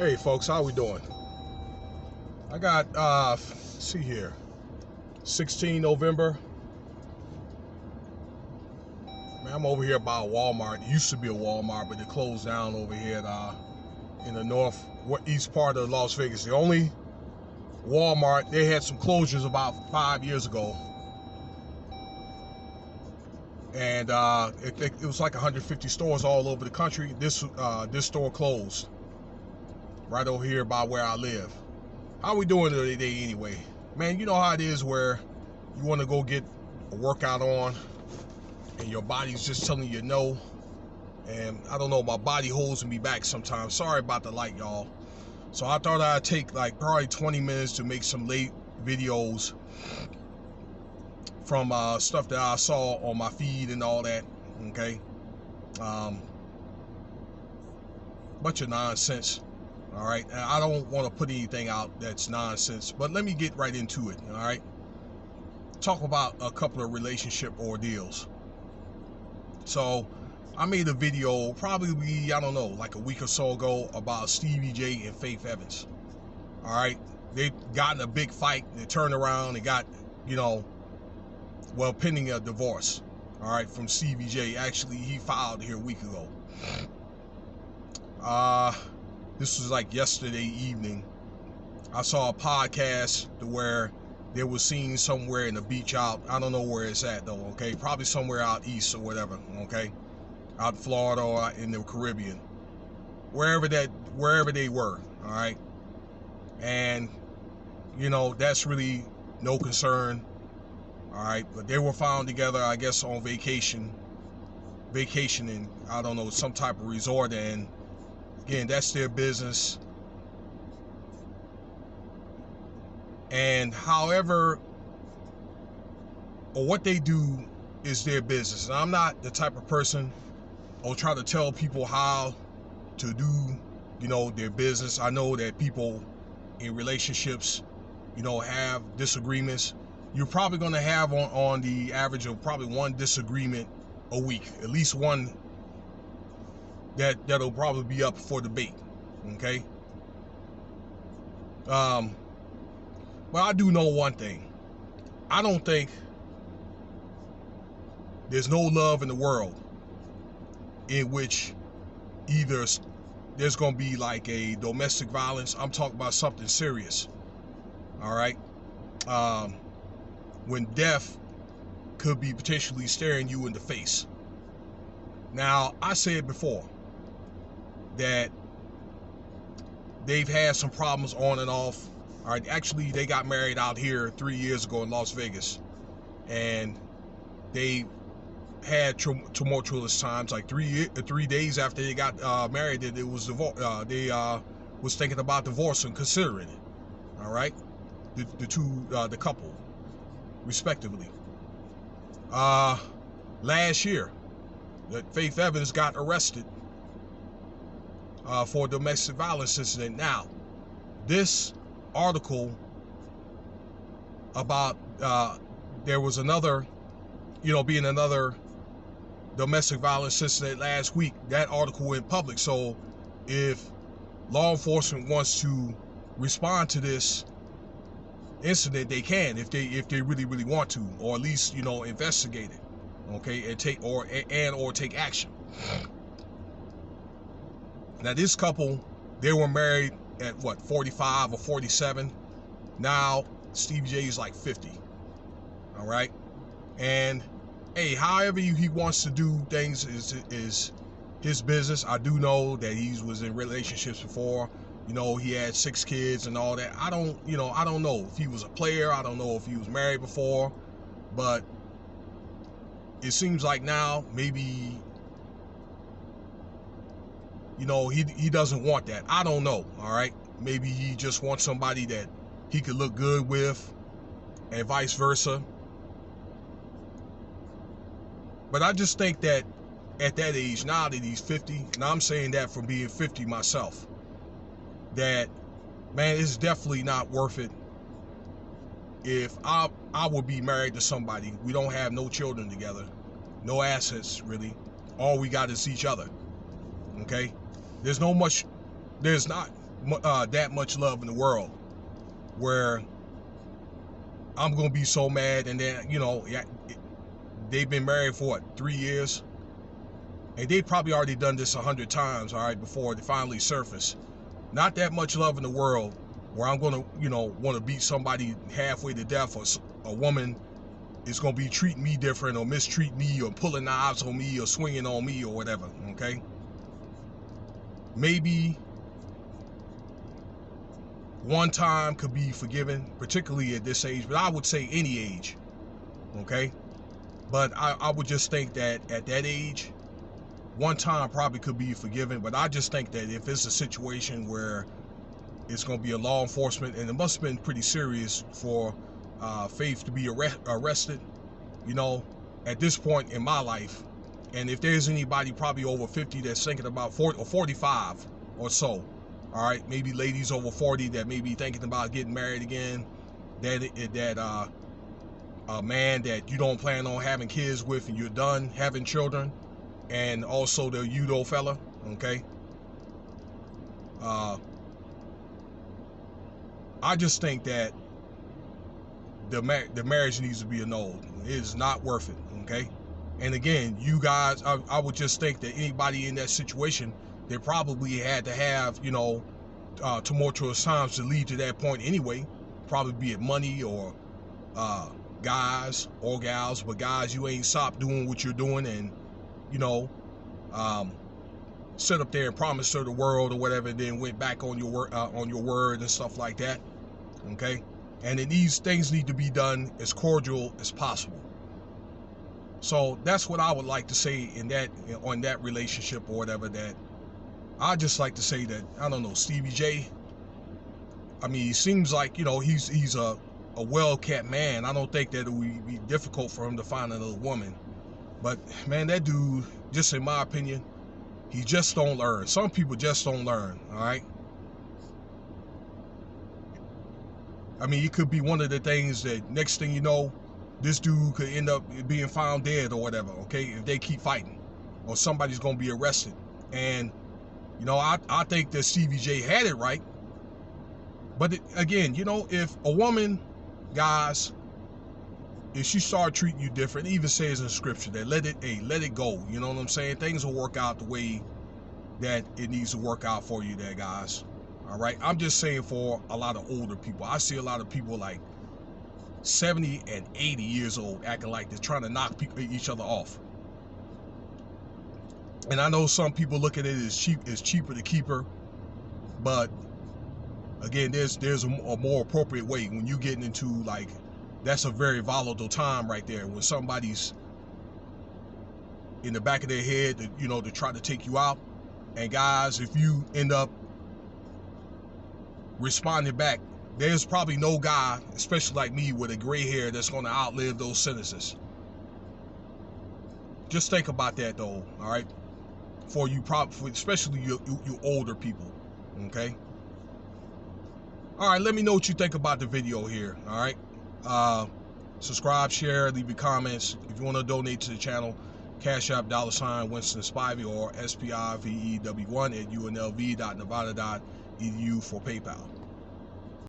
Hey folks, how we doing? I got see here, 16 November. Man, I'm over here by Walmart. It used to be a Walmart, but it closed down over here in the northeast part of Las Vegas. The only Walmart, they had some closures about 5 years ago, and it was like 150 stores all over the country. This store closed right over here by where I live. How we doing today anyway? Man, you know how it is where you want to go get a workout on and your body's just telling you no. And I don't know, my body holds me back sometimes. Sorry about the light, y'all. So I thought I'd take like probably 20 minutes to make some late videos from stuff that I saw on my feed and all that, okay? Bunch of nonsense. All right, and I don't want to put anything out that's nonsense, but let me get right into it. All right, talk about a couple of relationship ordeals. So I made a video probably, I don't know, like a week or so ago about Stevie J and Faith Evans. All right, they've gotten a big fight. They turned around and got, pending a divorce. All right, from Stevie J. Actually, he filed here a week ago. This was like yesterday evening. I saw a podcast where they were seen somewhere in the beach out. I don't know where it's at though, okay? Probably somewhere out east or whatever, okay? Out in Florida or in the Caribbean. Wherever they were, all right? And, that's really no concern, all right? But they were found together, I guess, on vacationing, I don't know, some type of resort, and again, that's their business. And however, or what they do is their business. And I'm not the type of person or try to tell people how to do, their business. I know that people in relationships, have disagreements. You're probably going to have on the average of probably one disagreement a week, at least one that'll probably be up for debate, okay? But I do know one thing. I don't think there's no love in the world in which either there's going to be like a domestic violence. I'm talking about something serious, all right? When death could be potentially staring you in the face. Now, I said before that they've had some problems on and off. All right, actually, they got married out here 3 years ago in Las Vegas, and they had tumultuous times. Like three days after they got married, it was they was thinking about divorce and considering it. All right, the couple, respectively. Last year, that Faith Evans got arrested for a domestic violence incident. Now, this article about there was another, being another domestic violence incident last week, that article went public. So if law enforcement wants to respond to this incident, they can, if they really want to, or at least, investigate it, okay, and take action. Now, this couple, they were married at what, 45 or 47. Now Stevie J is like 50. All right, and hey, however he wants to do things is his business. I do know that he was in relationships before. He had 6 kids and all that. I don't know if he was a player. I don't know if he was married before, but it seems like now maybe he doesn't want that. I don't know, all right? Maybe he just wants somebody that he could look good with, and vice versa. But I just think that at that age, now that he's 50, and I'm saying that from being 50 myself, that, man, it's definitely not worth it. If I would be married to somebody, we don't have no children together, no assets, really. All we got is each other, okay? There's not that much love in the world where I'm gonna be so mad. And then, you know, they've been married for what, 3 years, and they probably already done this 100 times, all right, before they finally surface. Not that much love in the world where I'm gonna, you know, want to beat somebody halfway to death, or a woman is gonna be treating me different, or mistreat me, or pulling knives on me, or swinging on me, or whatever. Okay, maybe one time could be forgiven, particularly at this age, but I would say any age. Okay, but I would just think that at that age, one time probably could be forgiven. But I just think that if it's a situation where it's going to be a law enforcement, and it must have been pretty serious for Faith to be arrested, you know, at this point in my life. And if there's anybody probably over 50 that's thinking about 40 or 45 or so, all right, maybe ladies over 40 that may be thinking about getting married again, that a man that you don't plan on having kids with and you're done having children, and also the Udo fella, okay? I just think that the marriage needs to be annulled. It is not worth it, okay? And again, you guys, I would just think that anybody in that situation, they probably had to have, you know, tumultuous times to lead to that point anyway. Probably be it money or guys or gals, but guys, you ain't stopped doing what you're doing, and you know, sit up there and promise her the world or whatever, and then went back on your word and stuff like that. Okay, and then these things need to be done as cordial as possible. So that's what I would like to say in that, on that relationship or whatever. That I just like to say that, I don't know, Stevie J, I mean, he seems like, you know, he's a well-kept man. I don't think that it would be difficult for him to find another woman. But man, that dude, just in my opinion, he just don't learn. Some people just don't learn, all right? I mean, it could be one of the things that next thing you know, this dude could end up being found dead or whatever, okay, if they keep fighting, or somebody's gonna be arrested. And you know, I think that Stevie J had it right. But again, you know, if a woman, guys, if she start treating you different, it even says in scripture that let it go. You know what I'm saying? Things will work out the way that it needs to work out for you there, guys. All right, I'm just saying, for a lot of older people, I see a lot of people like 70 and 80 years old acting like they're trying to knock each other off. And I know some people look at it as cheaper to keep her, but again, there's a more appropriate way when you getting into, like, that's a very volatile time right there, when somebody's in the back of their head to, you know, to try to take you out. And guys, if you end up responding back, there's probably no guy, especially like me with a gray hair, that's going to outlive those sentences. Just think about that though, all right? For you, especially you older people, okay? All right, let me know what you think about the video here, all right? Subscribe, share, leave your comments. If you want to donate to the channel, Cash App $ Winston Spivey or SPIVEW1 at unlv.nevada.edu for PayPal.